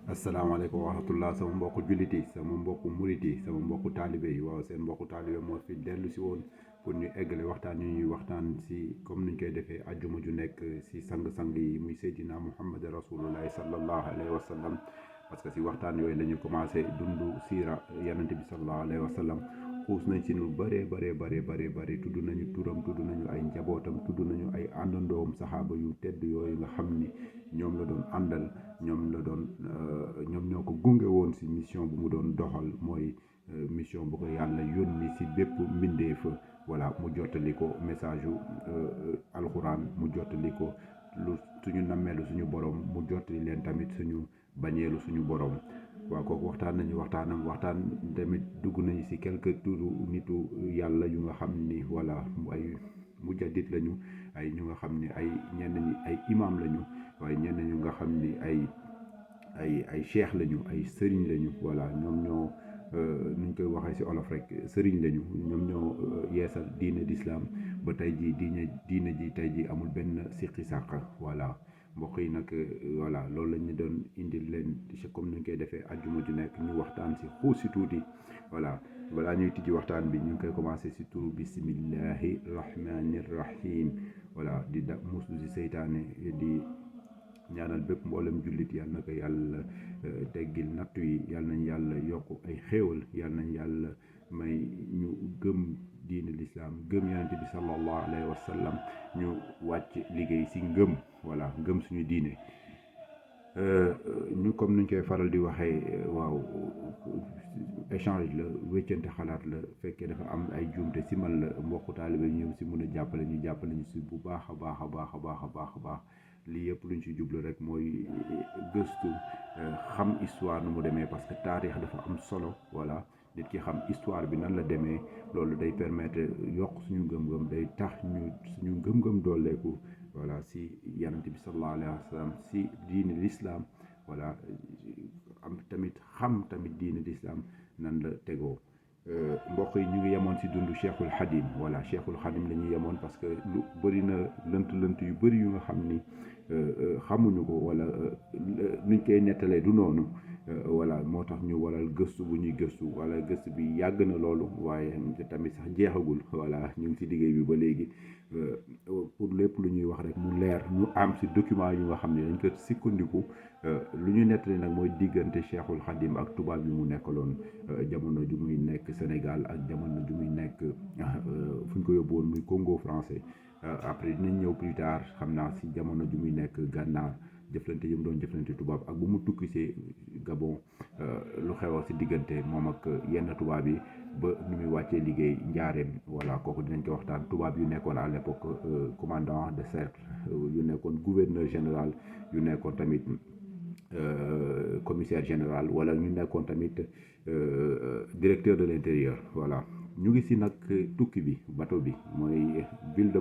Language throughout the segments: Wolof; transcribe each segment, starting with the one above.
asalaamaaleykum wa rahmatullah sama mbokku jullit yi sama mbokku murit yi sama mbokku taalibe yi waaw seen mbokku taalibe moo fi dellu si woon pour ñu eggale waxtaan yi ñuy waxtaan si comme niñ koy defee ajjuma ju nekk si sang-sang yi muy Seydina Muhammad rasulullahi sallallahu alayhi wa sallam parce que si waxtaan yooyu la ñu commencé dund siira yanante bi sallallahu alayhi wa sallam xuus nañ si lu bëree tudd nañu turam tudd nañu ay njabootam tudd nañu ay àndandoom saxaaba yu tedd yooyu nga xam ni ñoom la doon àndal ñoom ñoo ko gunge woon si mission bu mu doon doxal mooy mission bu ko yàlla yónni si bépp mbindeef voilà mu jottali ko message yu alxuraan mu jottali ko lu suñu nammeelu suñu borom mu jottali leen tamit suñu bañeelu suñu borom waaw kooku waxtaan tamit dugg nañu si quelques turu nitu yàlla yu nga xam ni voilà ay mujjadit lañu ay ñu nga xam ni ay ñenn ñi ay imam lañu waaye ñenn ñu nga xam ni ay cheikh lañu ay sëriñ lañu voilà ñoom ñoo nuñ koy waxee ci olof rek sëriñ lañu ñoom ñoo yeesal diine d'islam ba tey jii diine ji tey jii amul benn siqi sàq voilà mbokk yi nag voilà loolu lañ ñu doon indil leen comme nuñ koy defee ajjuma ju nekk ñu waxtaan ci xuus si tuuti voilà balaa ñuy tijji waxtaan bi ñu ngi koy commencé ci turu bismillahi rahmani rahim voilà di da muslu ci seytaane di ñaanal bépp mboolem jullit yàlla na ko yàlla teggil nattu yi yàlla nañ yàlla yokk ay xéewal yàlla nañ yàlla may ñu gëm diine lislaam gëm yonente bi sallallahu alayhi wa sallam ñu wàcc liggéey ci ngëm voilà ngëm suñu diine ñu comme nuñ koy faral di waxee waaw échange la wéccante xalaat la fekkee dafa am ay juumte ci man la mbokku taalibe ñëw ci mën a jàppale ñu ci bu baax a baax lii yëpp luñ ci jublu rek mooy gëstu xam histoire nu mu demee parce que taarix dafa am solo voilà nit ki xam histoire bi nan la demee loolu day permettre yokk suñu ngëm-ngëm day tax suñu ngëm-ngëm dooleeku voilà si yanante bi sallallahu alayhi wa sallam si diine l'islam voilà am tamit xam tamit diine l'islam nan la tegoo mbokk yi ñu ngi yemoon si dundu Cheikhul Khadim voilà Cheikhul Khadim la ñuy yemoon parce que lu bëri na lënt yu bëri yu nga xam ni xamuñu ko wala nuñ koy nettalee du noonu voilà moo tax ñu waral gëstu bu ñuy gëstu wala gëstu bi yàgg na loolu waaye tamit sax jeexagul voilà ñu ngi ci liggéey bi ba léegi pour lépp lu ñuy wax rek mu leer ñu am ci document yu nga xam ne dañ ko sukkandiku lu ñu nettali nag mooy diggante Cheikhul Khadim ak tubaab yi mu nekkaloon jamono ju muy nekk Sénégal ak jamono ju muy nekk fu ñu ko yóbbu woon muy Congo français après dinañ ñëw plus tard xam naa ci jamono ju muy nekk Gànnaar jëflante yi mu doon jëflante tubaab ak bu mu tukki ci Gabon lu xew ci diggante moom ak yenn tubaab yi ba nu muy wàccee liggéey njaareem voilà kooku dinañ ko waxtaan tubaab yu nekkoon à l'époque commandant de cercle yu nekkoon gouverneur général yu nekkoon tamit commissaire général wala ñu nekkoon tamit directeur de l'intérieur voilà ñu ngi ci nag tukki bi bateau bi mooy ville de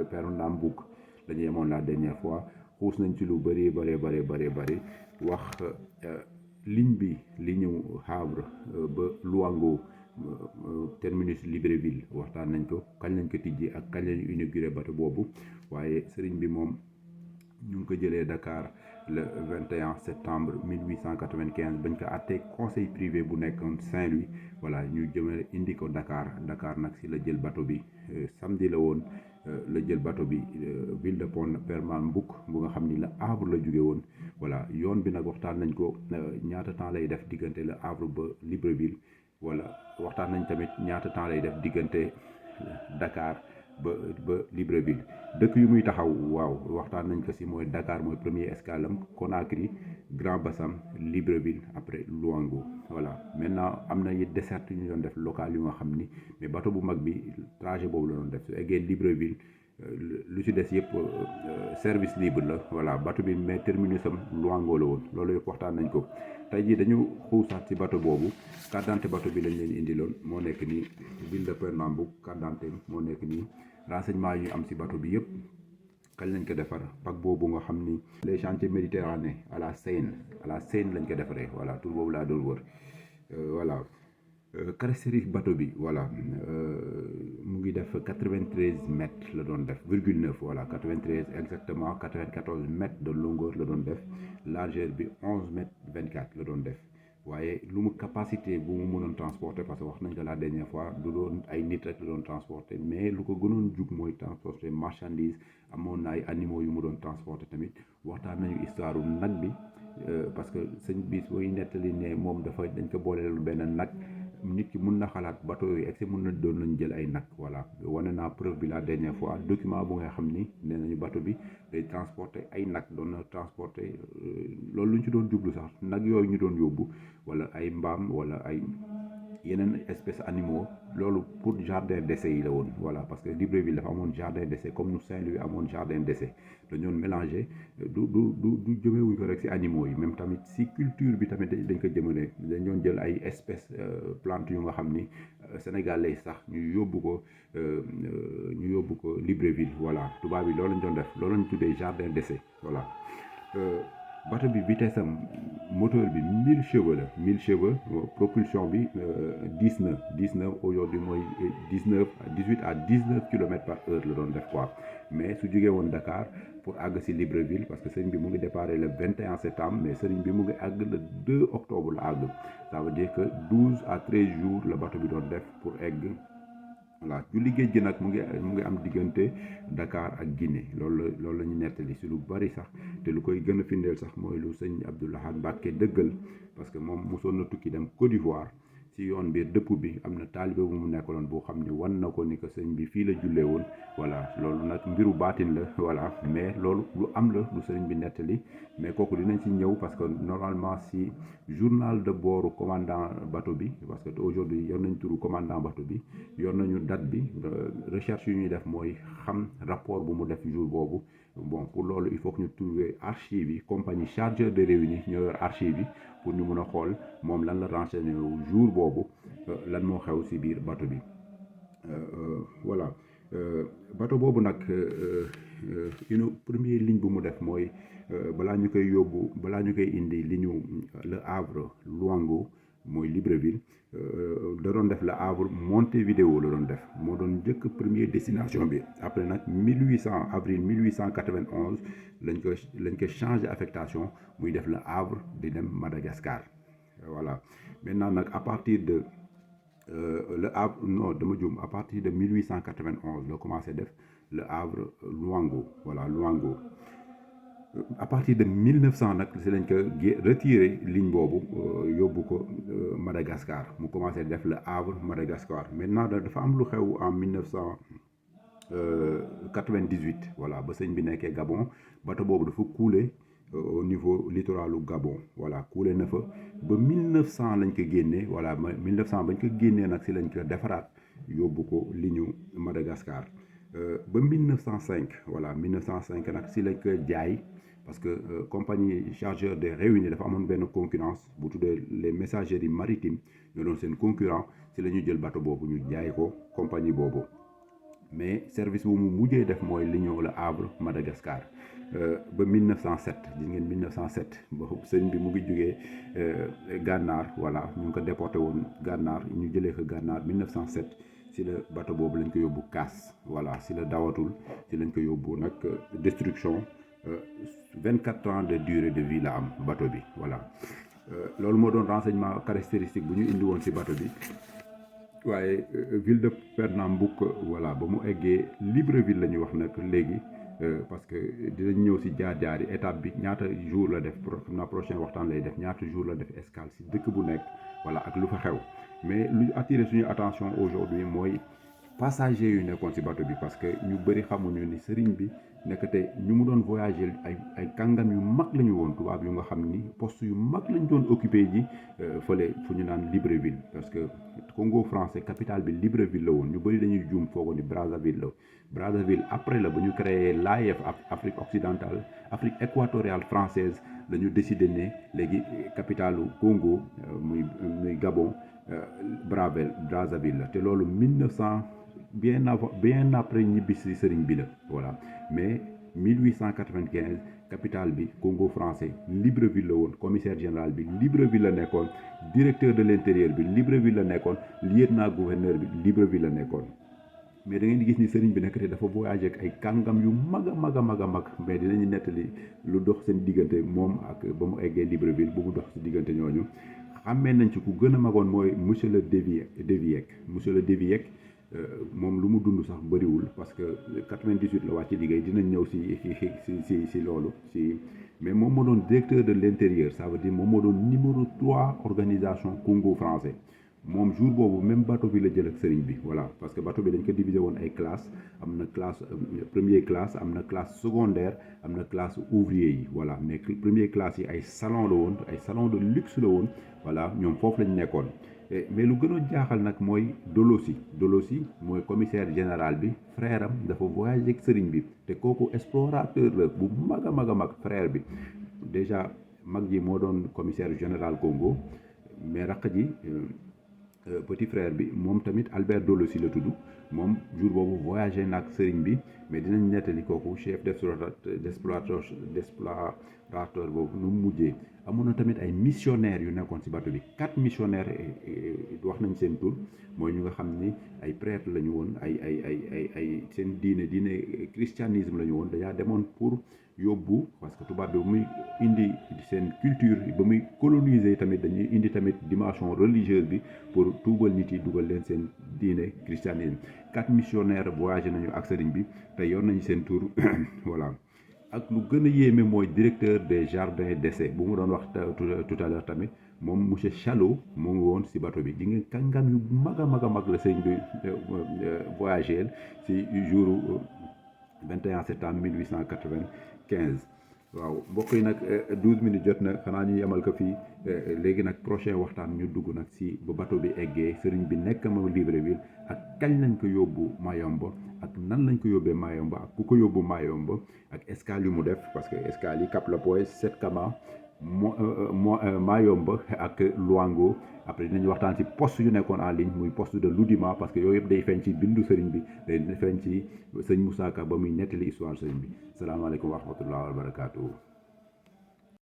Pernambouc la ñu yemoon la dernière fois xuus nañ ci lu bëri wax ligne Havre ba Louango terminus Libreville waxtaan nañ ko kañ lañ ko tijji ak kañ lañu inauguré bateau boobu waaye sëriñ bi moom ñu ngi ko jëlee Dakar le 21 septembre 1895 bañ ko àttee conseil privé bu nekkoon Saint-Louis voilà ñu jëmale indi ko Dakar nag si la jël bateau bi samedi la woon la jël bateau bi ville de Pernambouc bu nga xam ni Le Havre la jóge woon voilà yoon bi nag waxtaan nañ ko ñaata temps lay def diggante Le Havre ba Libreville voilà waxtaan nañ tamit ñaata temps lay def diggante Dakar ba Libreville dëkk yu muy taxaw waaw waxtaan nañ ko ci mooy Dakar mooy premier escale am Conakry Grand Bassam Libreville après Louango voilà maintenant am na yi dessert yu ñu doon def local yu nga xam ni mais bateau bu mag bi trajet boobu la doon def su eggee Libreville lu ci des yëpp service libre la voilà bateau bi mais terminus am Louango la woon loolu yëpp waxtaan nañ ko tey jii dañu xuusaat ci bateau boobu carte d'identité bateau bi lañ leen indiloon moo nekk nii ville de Pernambouc carte d'identité moo nekk nii renseignement yi ñu am ci bateau bi yëpp kañ lañ ko defar pack boobu nga xam ni les chantiers méditerranéens à la Seine lañ ko defaree voilà tur boobu laa doon wër voilà caractéristique bateau bi voilà mu ngi def 93 mètres la doon def virgule 9 voilà 93 exactement 94 mètres de longueur la doon def largeur bi 11 mètres 24 la doon def waaye lu mu capacité bu mu mënoon transporter parce que wax nañ ko la dernière fois du doon ay nit rek la doon transporter mais lu ko gënoon jug mooy transporter marchandise amoon na ay animaux yu mu doon transporter tamit waxtaan nañu histoire nag bi parce que sëñ bis booy nettali ne moom dafa dañ ko booleel benn nag nit ki mun na xalaat bateau yooyu egsi mun na doon lañ jël ay nag voilà wane naa preuve bi la dernière fois document bu nga xam ni nee nañu bateau bi day transporter ay nag doon na transporter loolu lu ñu ci doon jublu sax nag yooyu ñu doon yóbbu wala ay mbaam wala ay yeneen espèces animaux loolu pour jardin d'essai yi la woon voilà parce que Libreville dafa amoon jardin d'essai comme nous Saint-Louis amoon jardin d'essai dañoon mélangé du jëmewuñ ko rek ci animaux yi même tamit ci culture bi tamit dañ ko jëmale dañoon jël ay espèces plantes yu nga xam ni sénégalais sax ñu yóbbu ko Libreville voilà tubaab yi loolu lañ doon def loolu lañ tuddee jardin d'essai voilà bateau bi vitesse am moteur bi 1000 chevaux la 1000 chevaux propulsion bi 19 aujourd'hui mooy 18 à 19 kilomètres par heure la doon def quoi mais su jógee woon Dakar pour àgg si Libreville parce que sëriñ bi mu ngi déparé le 21 septembre mais sëriñ bi mu ngi àgg le 2 octobre la àgg ça veut dire que 12 à 13 jours la bateau bi doon def pour egg voilà julli géej gi nag mu ngi am diggante Dakar ak Guinée loolu la ñu nettali si lu bari sax te lu koy gën a firndeel sax mooy lu sëñ Abdou Lahad Mbacké dëggal parce que moom mosoon na tukki dem Côte d'Ivoire ci yoon bi dëpp bi am na taalibe bu mu nekkaloon boo xam ni wan na ko ni que sëñ bi fii la jullee woon voilà loolu nag mbiru baatin la voilà mais loolu lu am la lu sëriñ bi nettali mais kooku dinañ ci ñëw parce que normalement si journal de bord commandant bateau bi parce que aujourd'hui yor nañ turu commandant bateau bi yor nañu date bi recherche yu ñuy def mooy xam rapport bu mu def jour boobu bon pour loolu il faut que ñu trouver archive yi compagnie chargeur de réunion ñoo yor archive yi pour ñu mën a xool moom lan la renseigné jour boobu lan moo xew ci biir bateau bi voilà bateau boobu nag une première ligne bu mu def mooy balaa ñu koy indi ligne Le Havre Louango mooy Libreville da doon def Le Havre Montevideo la doon def moo doon njëkk première destination bi après nag avril 1891 lañ ko changé affectation muy def Le Havre di dem Madagascar voilà maintenant nag à partir de Le Havre non dama juum à partir de 1891 la commencé def Le Havre Louango voilà Louango à partir de 1900 nag si lañ ko retiré ligne boobu yóbbu ko Madagascar mu commencé def Le Havre Madagascar maintenant dafa am lu xew en 1998 voilà ba sëñ bi nekkee Gabon bateau boobu dafa coulé au niveau littoralu Gabon voilà coulé na fa ba 1900 lañ ko génnee voilà 1900 bañ ko génnee nag si lañ ko defaraat yóbbu ko ligne Madagascar ba 1905 voilà 1905 nag si lañ ko jaay parce que compagnie chargeur des Réunions dafa amoon benn concurrence bu tuddee les messageries maritimes ñoo doon seen concurrent si la ñu jël bateau boobu ñu jaay ko compagnie boobu mais service bu mu mujjee def mooy ligne Le Havre Madagascar ba 1907 gis ngeen 1907 ba sëñ bi mu ngi jógee Gànnaar voilà ñu ngi ko déporté woon Gànnaar ñu jëlee ko Gànnaar 1907 si la bateau boobu lañ ko yóbbu Casse voilà si la dawatul si lañ ko yóbbu nag destruction 24 ans de durée de vie la am bateau bi voilà loolu moo doon renseignement caractéristique bu ñu indi woon si bateau bi waaye ville de Pernambouc voilà ba mu eggee Libreville la ñuy wax nag léegi parce que dinañ ñëw si jaar-jaar yi étape bi ñaata jour la def xam naa prochain waxtaan lay def ñaata jour la def escale si dëkk bu nekk voilà ak lu fa xew mais lu attiré suñu attention aujourd'hui mooy passagers yu nekkoon si bateau bi parce que ñu bëri xamuñu ni sëriñ bi nekk te ñu mu doon voyager ay kàngam yu mag la ñu woon tubaab yu nga xam ni poste yu mag lañ doon occupé ji fële fu ñu naan Libreville parce que Congo français capitale bi Libreville la woon ñu bëri dañuy juum foogoon ni Brazzaville la Brazzaville après la ba ñu créé l'AEF Afrique occidentale Afrique équatoriale française dañu décidé ne léegi capitalu Congo muy Gabon Brazzaville la te loolu 1900 bien après ñibbi si sëriñ bi la voilà mais 1895 capitale bi Congo français Libreville la woon commissaire général bi Libreville la nekkoon directeur de l'intérieur bi Libreville la nekkoon lieutenant gouverneur bi Libreville la nekkoon. mais da ngeen di gis ni sëriñ bi nag te dafa voyagé ak ay kàngam yu mag a mag a mag a mag mais dinañu nettali lu dox seen diggante moom ak ba mu eggee Libreville bu mu dox si diggante ñooñu. xàmmee nañ ci ku gën a magoon mooy monsieur le Déviec monsieur le Déviec moom lu mu dund sax bëriwul parce que 98 la wàcc liggéey dinañ ñëw si loolu si mais moom moo doon directeur de l'intérieur ça veut dire moom moo doon numéro 3 organisation Congo français. moom jour boobu même bateau bi la jël ak sëriñ bi voilà parce que bateau bi dañ ko diviser woon ay classes am na classe première classe am na classe secondaire am na classe ouvrier yi voilà mais première classe yi ay salon la woon ay salon de luxe la woon voilà ñoom foofu lañ nekkoon. mais lu gën a jaaxal nag mooy Dolosi mooy commissaire général bi frère am dafa voyagé ak sëriñ bi te kooku explorateur la bu mag a mag a mag frère bi déjà mag ji moo doon commissaire général Congo mais raq ji petit frère bi moom tamit Albert Dolosi la tudd moom jour boobu voyagé na ak sëriñ bi mais dinañ nettali kooku chef d'explorateur boobu nu mu mujjee. amoon na tamit ay missionnaires yu nekkoon ci bateau bi 4 missionnaires wax nañ seen tur mooy ñu nga xam ni ay prêtres la ñu woon ay seen diine christianisme la ñu woon dañaa demoon pour yóbbu parce que tubaab bi ba muy indi seen culture ba muy coloniser tamit dañuy indi tamit dimension religieuse bi pour tuubal nit yi dugal leen seen diine christianisme 4 missionnaires voyagé nañu ak sëriñ bi te yor nañu seen tur voilà. ak lu gën a yéeme mooy directeur des jardins d'essai bu mu doon wax tout à l'heure tamit moom monsieur Chalot moo ngi woon ci bateau bi di nga kàngam yu mag a mag a mag la sëñ bi voyagé ci jour 21 septembre 1895 waaw mbokk yi nag 12 minutes jot na xanaa ñu yemal ko fii léegi nag prochain waxtaan ñu dugg nag ci ba bateau bi eggee sëriñ bi nekk ma Libreville ak kañ lañ ko yóbbu Mayomba ak nan lañ ko yóbbee Mayomba ak ku ko yóbbu Mayomba ak escale yu mu def parce que escale yi Cap Lapoez Sète-Kama Mayomba ak Luango après dinañ waxtaan ci poste yu nekkoon en ligne muy poste de Loudima parce que yooyu yëpp day feeñ ci bindu sëriñ bi day feeñ ci sëñ Moussa Ka ba muy nettali histoire sëriñ bi salaamaaleykum wa rahmatullah wa barakaatu.